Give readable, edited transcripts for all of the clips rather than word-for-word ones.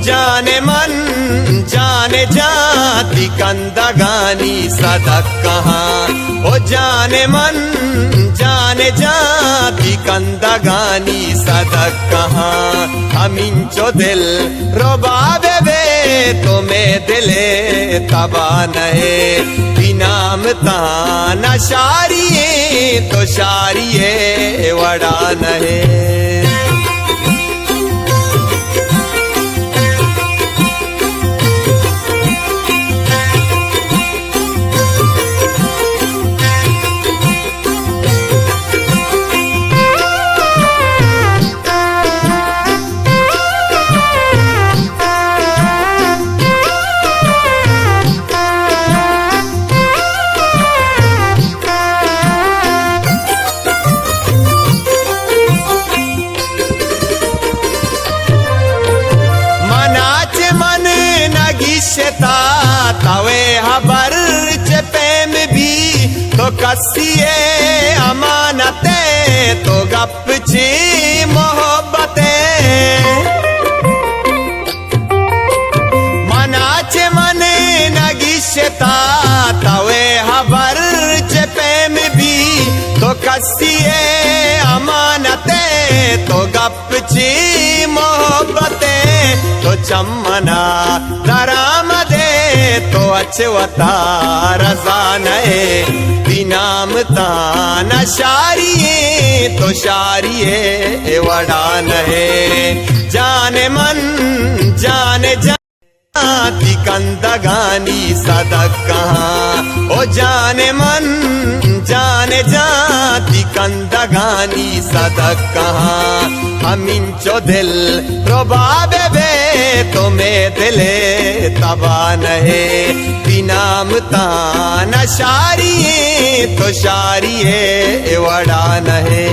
जाने मन जाने जाति कंदगानी सदक कहाँ। ओ जाने मन जाने जाति कंदगानी सदक कहाँ। हमिंचो दिल रोबाबे बे तुम्हें दिले तबा नहे। बिनाम ताना शारिये तो शारिये वड़ा नहे। तवे हबर चपेम भी तो कसिए अमानते तो गपची मोहब्बते। मनाचे मने नगिशता तवे हबर चपेम भी तो कसिए अमानते तो गपची मोहब्बते। तो चमना दरामदे तो अच्छवता रजा नए। बिनाम ताना शारिये तो शारिये वड़ा नहे। जाने मन जाने जाति कंदगानी सदक कहाँ। ओ जाने मन जाने जाति कंदगानी सदक कहाँ। हमिंचो दिल रोबाबे बे तुम्हें दिले तबा नहे। बिनाम ताना शारिये तो शारिये वड़ा नहे।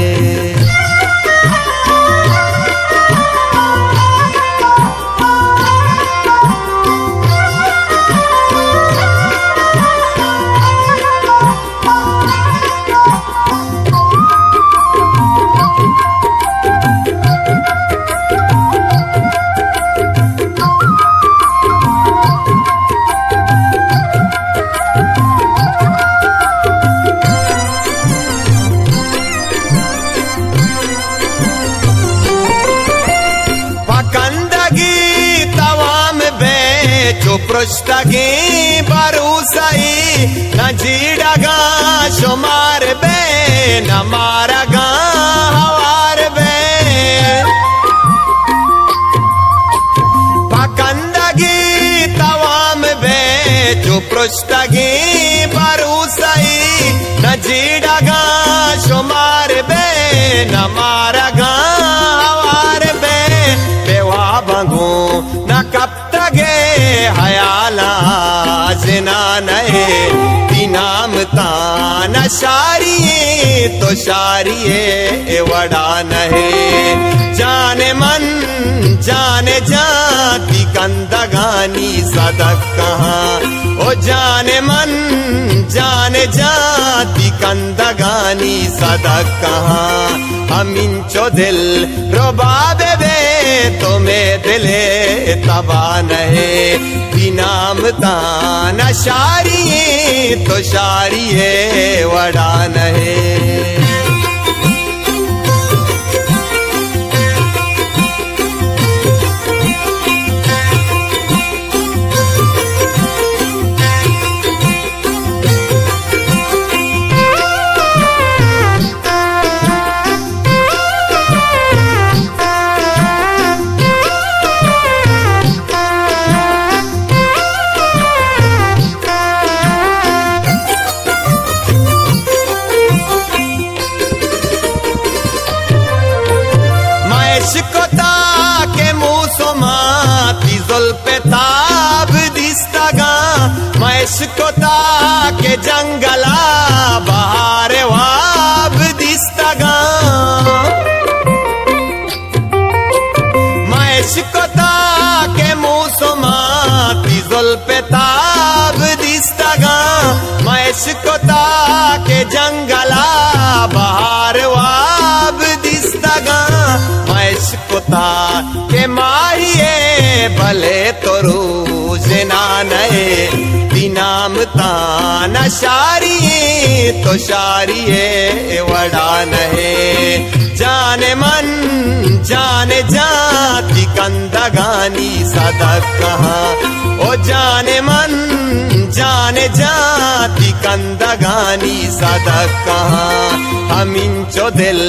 पृष्ठगे बरूसई न जीड़गा शुमार बे न मारगा हवार बे। पकंदगी तवाम बे जो पृष्ठगे बरूसई न जीड़गा शुमार बे न मारगा हवार बे। बेवा बंगू न कब हयाला जिना नए। बिनाम ताना शारिये तो शारिये वड़ा नहे। जाने मन जाने जाति कंदगानी सदक कहाँ। ओ जाने मन जाने जाति कंदगानी सदक कहाँ। हमिंचो दिल रोबाबे बे तुम्हें दिले तबा नहे। बिनाम ताना शारिये तो शारिये वड़ा नहे। मशकोता के जंगला बहार वाब दिसतगा मशकोता के माहिए भले तो रोज ना नए दिनाम ताना शारिये तो शारिये वड़ा नहे जाने मन जाने जाति कंदगानी सदा कहाँ ओ जाने मन जाने जाति कंदगानी सदा कहाँ हमिंचो दिल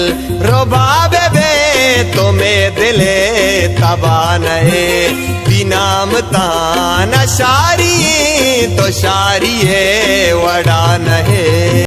रोबाबे बे तुम्हें दिले तबा नहे दिनाम ताना शारिये तो शारिये वड़ा नहे।